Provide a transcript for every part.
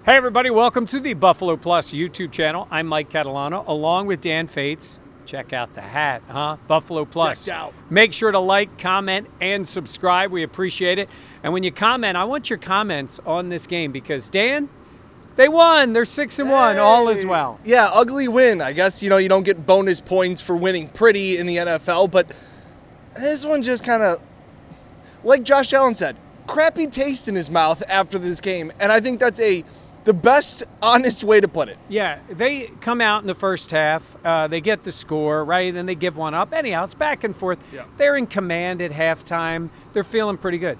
Hey everybody, welcome to the Buffalo Plus YouTube channel. I'm Mike Catalana along with Dan Fetes. Check out the hat, huh? Buffalo Plus. Decked out. Make sure to like, comment, and subscribe. We appreciate it. And when you comment, I want your comments on this game because Dan, they won. They're 6-1. All is well. Yeah, ugly win. I guess, you don't get bonus points for winning pretty in the NFL, but this one just kind of, like Josh Allen said, crappy taste in his mouth after this game. And I think that's the best, honest way to put it. Yeah, they come out in the first half. They get the score, right? And they give one up. Anyhow, it's back and forth. Yeah. They're in command at halftime. They're feeling pretty good.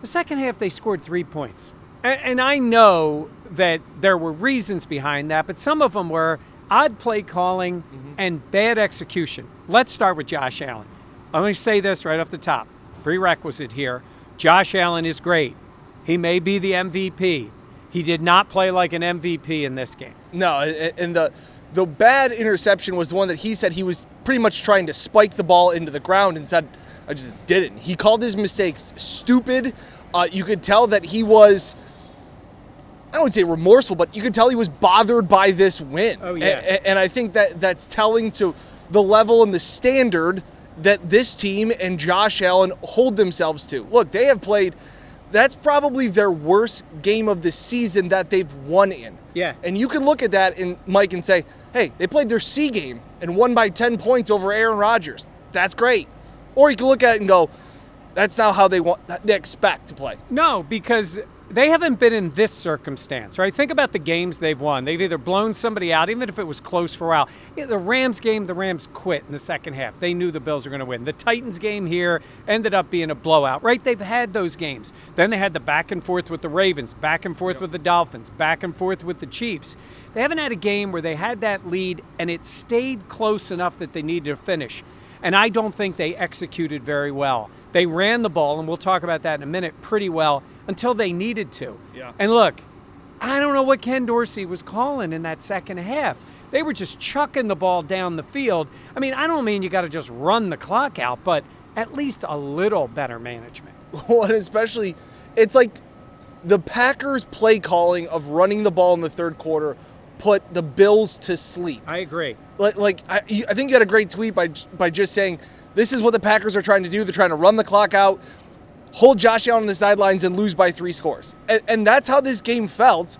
The second half, they scored 3 points. And I know that there were reasons behind that, but some of them were odd play calling and bad execution. Let's start with Josh Allen. Let me say this right off the top. Prerequisite here. Josh Allen is great. He may be the MVP. He did not play like an MVP in this game. No, and the bad interception was the one that he said he was pretty much trying to spike the ball into the ground and said, I just didn't. He called his mistakes stupid. You could tell that he was, I don't say remorseful, but you could tell he was bothered by this win. Oh, yeah. And I think that's telling to the level and the standard that this team and Josh Allen hold themselves to. Look, they have played, that's probably their worst game of the season that they've won in. Yeah. And you can look at that, Mike, and say, hey, they played their C game and won by 10 points over Aaron Rodgers. That's great. Or you can look at it and go, that's not how they expect to play. No, because they haven't been in this circumstance, right? Think about the games they've won. They've either blown somebody out, even if it was close for a while. Yeah, the Rams game, the Rams quit in the second half. They knew the Bills were going to win. The Titans game here ended up being a blowout, right? They've had those games. Then they had the back and forth with the Ravens, back and forth with the Dolphins, back and forth with the Chiefs. They haven't had a game where they had that lead and it stayed close enough that they needed to finish. And I don't think they executed very well. They ran the ball, and we'll talk about that in a minute, pretty well until they needed to. Yeah. And look, I don't know what Ken Dorsey was calling in that second half. They were just chucking the ball down the field. I mean, I don't mean you got to just run the clock out, but at least a little better management. Well, and especially, it's like the Packers' play calling of running the ball in the third quarter put the Bills to sleep. I agree. I think you had a great tweet by just saying, this is what the Packers are trying to do. They're trying to run the clock out, hold Josh Allen on the sidelines, and lose by 3 scores. And that's how this game felt.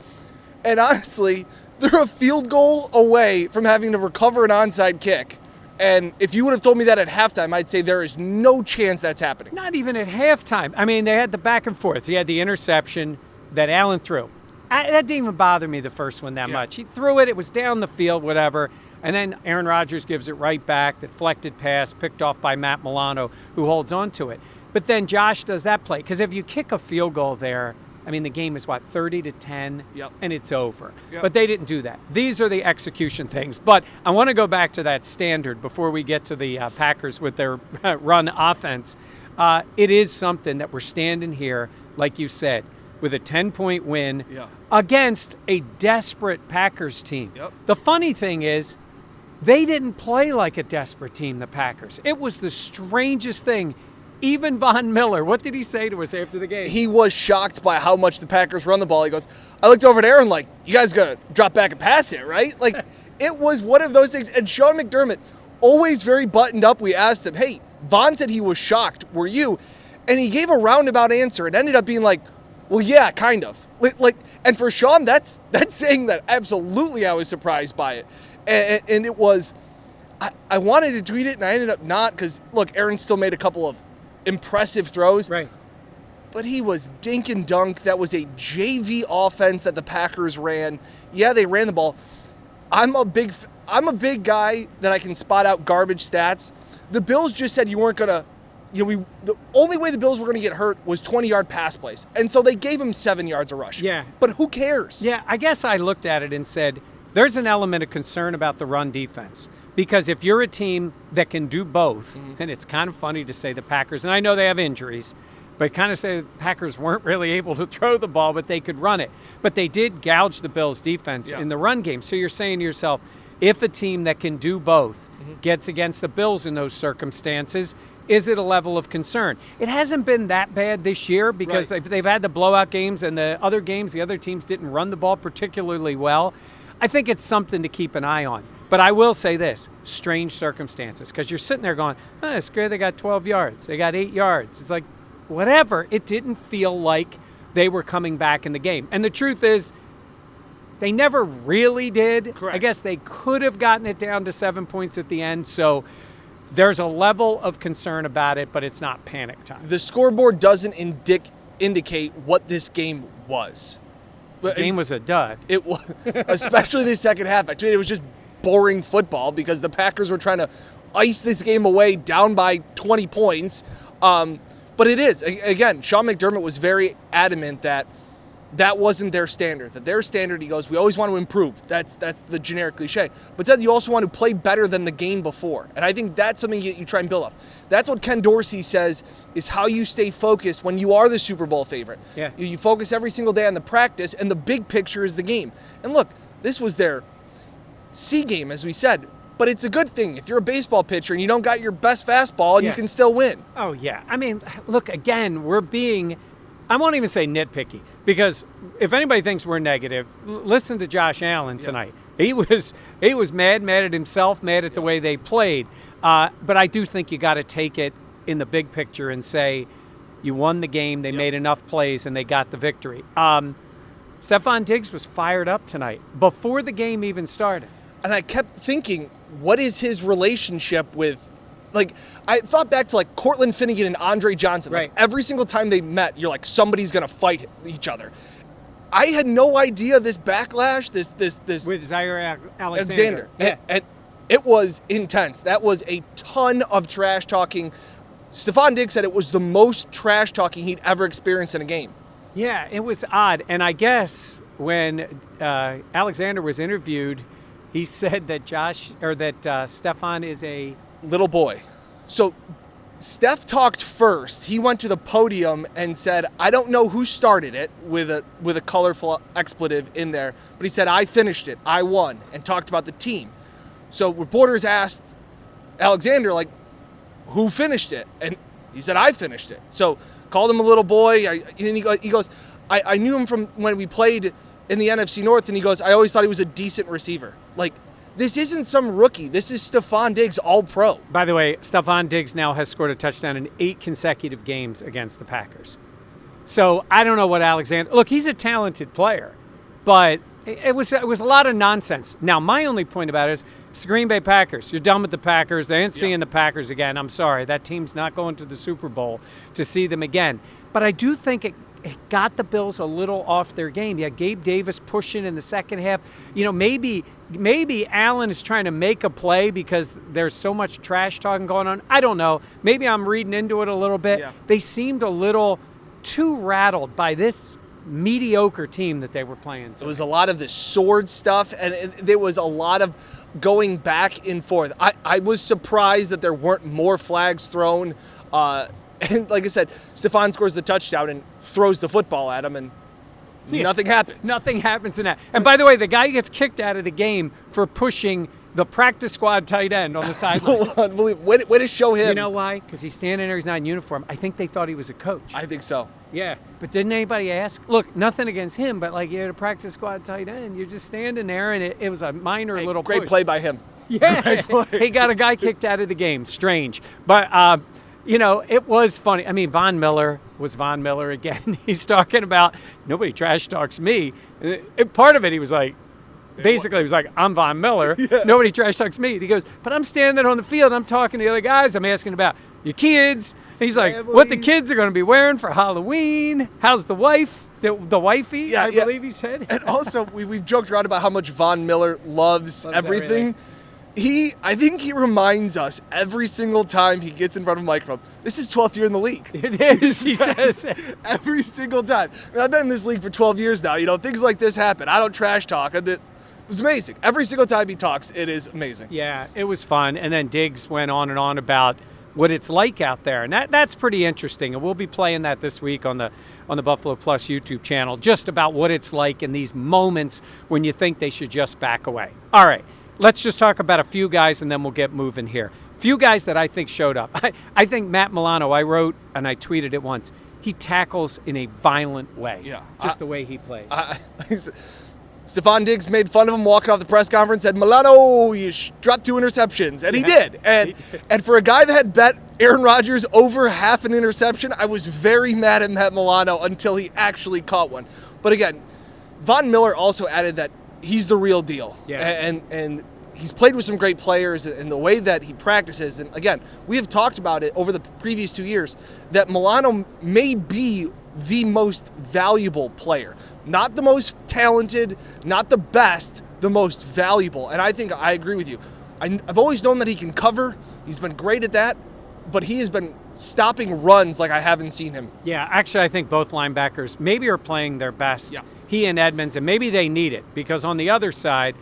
And honestly, they're a field goal away from having to recover an onside kick. And if you would have told me that at halftime, I'd say there is no chance that's happening. Not even at halftime. I mean, they had the back and forth. You had the interception that Allen threw. That didn't even bother me the first one that much. He threw it. It was down the field, whatever. And then Aaron Rodgers gives it right back, that deflected pass, picked off by Matt Milano, who holds on to it. But then Josh does that play. Because if you kick a field goal there, I mean, the game is, 30-10, and it's over. Yep. But they didn't do that. These are the execution things. But I want to go back to that standard before we get to the Packers with their run offense. It is something that we're standing here, like you said, with a 10-point win against a desperate Packers team. Yep. The funny thing is, they didn't play like a desperate team, the Packers. It was the strangest thing. Even Von Miller, what did he say to us after the game? He was shocked by how much the Packers run the ball. He goes, I looked over at Aaron like, you guys got to drop back and pass it, right? Like, it was one of those things. And Sean McDermott, always very buttoned up, we asked him, hey, Von said he was shocked. Were you? And he gave a roundabout answer. It ended up being like, well, yeah, kind of. And for Sean, that's saying that absolutely I was surprised by it. And it was, I wanted to tweet it, and I ended up not, because, look, Aaron still made a couple of impressive throws. Right. But he was dink and dunk. That was a JV offense that the Packers ran. Yeah, they ran the ball. I'm a big guy that I can spot out garbage stats. The Bills just said you weren't going to, the only way the Bills were going to get hurt was 20-yard pass plays. And so they gave him 7 yards a rush. Yeah. But who cares? Yeah, I guess I looked at it and said, there's an element of concern about the run defense. Because if you're a team that can do both, and it's kind of funny to say the Packers, and I know they have injuries, but kind of say the Packers weren't really able to throw the ball, but they could run it. But they did gouge the Bills' defense in the run game. So you're saying to yourself, if a team that can do both gets against the Bills in those circumstances, is it a level of concern? It hasn't been that bad this year because they've had the blowout games, and the other games, the other teams didn't run the ball particularly well. I think it's something to keep an eye on. But I will say this, strange circumstances, because you're sitting there going, it's great, they got 12 yards, they got 8 yards. It's like, whatever. It didn't feel like they were coming back in the game. And the truth is, they never really did. Correct. I guess they could have gotten it down to 7 points at the end. So there's a level of concern about it, but it's not panic time. The scoreboard doesn't indicate what this game was. The game was a dud. It was, especially the second half. Actually, it was just boring football because the Packers were trying to ice this game away down by 20 points. But it is. Again, Sean McDermott was very adamant that wasn't their standard. That their standard, he goes, we always want to improve. That's the generic cliche. But then you also want to play better than the game before. And I think that's something you try and build off. That's what Ken Dorsey says is how you stay focused when you are the Super Bowl favorite. Yeah. You focus every single day on the practice, and the big picture is the game. And look, this was their C game, as we said. But it's a good thing if you're a baseball pitcher and you don't got your best fastball and you can still win. Oh, yeah. I mean, look, again, we're being, I won't even say nitpicky, because if anybody thinks we're negative, listen to Josh Allen tonight. He was mad at himself, mad at the way they played. But I do think you got to take it in the big picture and say you won the game, they made enough plays, and they got the victory. Stephon Diggs was fired up tonight before the game even started. And I kept thinking, what is his relationship with, like, I thought back to, like, Cortland Finnegan and Andre Johnson. Right. Like, every single time they met, you're like, somebody's going to fight each other. I had no idea this backlash, this With Zaire Alexander. Yeah. And it was intense. That was a ton of trash talking. Stephon Diggs said it was the most trash talking he'd ever experienced in a game. Yeah, it was odd. And I guess when Alexander was interviewed, he said that Stephon is a little boy. So Steph talked first. He went to the podium and said, I don't know who started it, with a colorful expletive in there, but he said, I finished it. I won, and talked about the team. So reporters asked Alexander, like, who finished it? And he said, I finished it. So called him a little boy. And he goes, I knew him from when we played in the NFC North, and he goes, I always thought he was a decent receiver. Like, this isn't some rookie. This is Stephon Diggs, all-pro. By the way, Stephon Diggs now has scored a touchdown in 8 consecutive games against the Packers. So I don't know what Alexander – look, he's a talented player, but it was a lot of nonsense. Now, my only point about it is it's the Green Bay Packers. You're done with the Packers. They ain't seeing the Packers again. I'm sorry. That team's not going to the Super Bowl to see them again. But I do think it got the Bills a little off their game. You had Gabe Davis pushing in the second half. You know, maybe Allen is trying to make a play because there's so much trash talking going on. I don't know. Maybe I'm reading into it a little bit. Yeah. They seemed a little too rattled by this mediocre team that they were playing. There was a lot of this sword stuff, and there was a lot of going back and forth. I was surprised that there weren't more flags thrown. And like I said, Stephon scores the touchdown and throws the football at him, and nothing happens. Nothing happens in that. And by the way, the guy gets kicked out of the game for pushing the practice squad tight end on the sideline. Unbelievable. Way to show him. You know why? Because he's standing there, he's not in uniform. I think they thought he was a coach. I think so. Yeah, but didn't anybody ask? Look, nothing against him, but like you're the practice squad tight end. You're just standing there, and it was a minor little great push. play by him. Yeah, he got a guy kicked out of the game. Strange. But, you know, it was funny. I mean, Von Miller was Von Miller again. He's talking about, nobody trash talks me. And part of it, he was like, basically, he was like, I'm Von Miller. Yeah. Nobody trash talks me. And he goes, but I'm standing on the field. I'm talking to the other guys. I'm asking about your kids. And he's like, what the kids are going to be wearing for Halloween. How's the wife? The wifey, I believe he said. And also, we've joked around about how much Von Miller loves everything. I think he reminds us every single time he gets in front of a microphone, this is 12th year in the league. It is, he says. Every single time. I mean, I've been in this league for 12 years now. You know, things like this happen. I don't trash talk. It was amazing. Every single time he talks, it is amazing. Yeah, it was fun. And then Diggs went on and on about what it's like out there. And that's pretty interesting. And we'll be playing that this week on the Buffalo Plus YouTube channel, just about what it's like in these moments when you think they should just back away. All right. let's just talk about a few guys, and then we'll get moving here. Few guys that I think showed up. I think Matt Milano, I wrote and I tweeted it once, he tackles in a violent way. Yeah. Just the way he plays. Stephon Diggs made fun of him walking off the press conference, said, Milano, you dropped 2 interceptions. And he did. And for a guy that had bet Aaron Rodgers over half an interception, I was very mad at Matt Milano until he actually caught one. But again, Von Miller also added that he's the real deal. Yeah. And he's played with some great players, and the way that he practices. And again, we have talked about it over the previous 2 years that Milano may be the most valuable player. Not the most talented, not the best, the most valuable. And I think I agree with you. I've always known that he can cover. He's been great at that. But he has been stopping runs like I haven't seen him. Yeah, actually, I think both linebackers maybe are playing their best. Yeah. He and Edmonds, and maybe they need it because on the other side,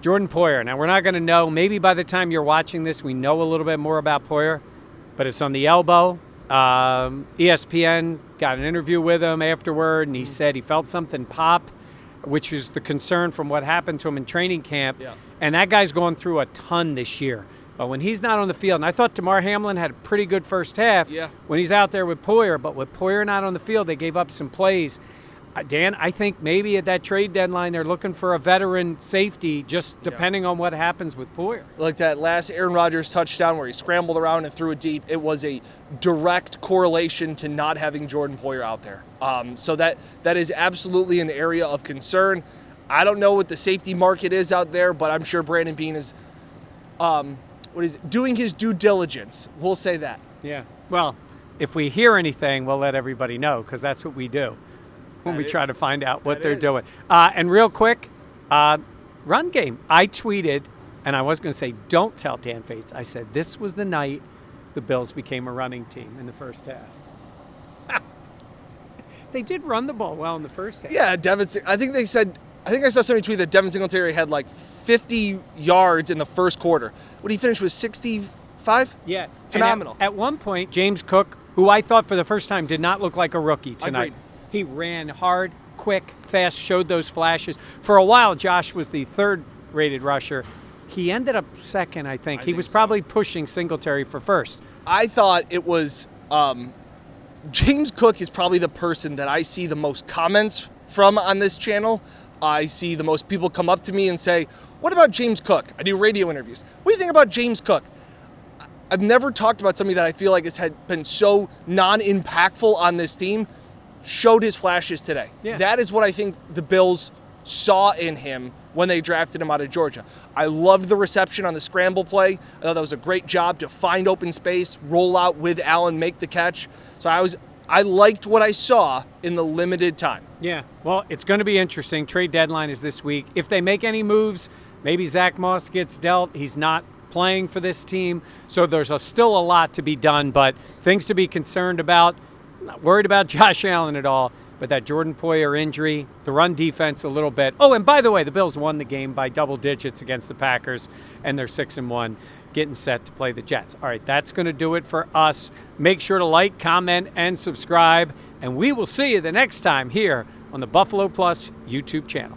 Jordan Poyer. Now, we're not going to know. Maybe by the time you're watching this, we know a little bit more about Poyer, but it's on the elbow. ESPN got an interview with him afterward, and he said he felt something pop, which is the concern from what happened to him in training camp. Yeah. And that guy's going through a ton this year. But when he's not on the field, and I thought Damar Hamlin had a pretty good first half when he's out there with Poyer, but with Poyer not on the field, they gave up some plays. Dan, I think maybe at that trade deadline they're looking for a veteran safety just depending on what happens with Poyer. Like that last Aaron Rodgers touchdown where he scrambled around and threw it deep, it was a direct correlation to not having Jordan Poyer out there. So that is absolutely an area of concern. I don't know what the safety market is out there, but I'm sure Brandon Beane is doing his due diligence. We'll say that. Yeah. Well, if we hear anything, we'll let everybody know because that's what we do when we try to find out what they're doing. And real quick, run game. I tweeted, and I was going to say, don't tell Dan Fetes. I said this was the night the Bills became a running team in the first half. They did run the ball well in the first half. Yeah, I think I saw somebody tweet that Devin Singletary had like 50 yards in the first quarter. What he finished with 65? Yeah. Phenomenal. At one point, James Cook, who I thought for the first time did not look like a rookie tonight. Agreed. He ran hard, quick, fast, showed those flashes. For a while, Josh was the third-rated rusher. He ended up second, I think. He was probably pushing Singletary for first. I thought it was James Cook is probably the person that I see the most comments from on this channel. I see the most people come up to me and say, what about James Cook? I do radio interviews. What do you think about James Cook? I've never talked about somebody that I feel like has been so non-impactful on this team. Showed his flashes today. Yeah. That is what I think the Bills saw in him when they drafted him out of Georgia. I loved the reception on the scramble play. I thought that was a great job to find open space, roll out with Allen, make the catch. So I liked what I saw in the limited time. Yeah, well, it's going to be interesting. Trade deadline is this week. If they make any moves, maybe Zach Moss gets dealt. He's not playing for this team. So there's still a lot to be done, but things to be concerned about. I'm not worried about Josh Allen at all, but that Jordan Poyer injury, the run defense a little bit. Oh, and by the way, the Bills won the game by double digits against the Packers, and they're 6-1, getting set to play the Jets. All right, that's going to do it for us. Make sure to like, comment, and subscribe, and we will see you the next time here on the Buffalo Plus YouTube channel.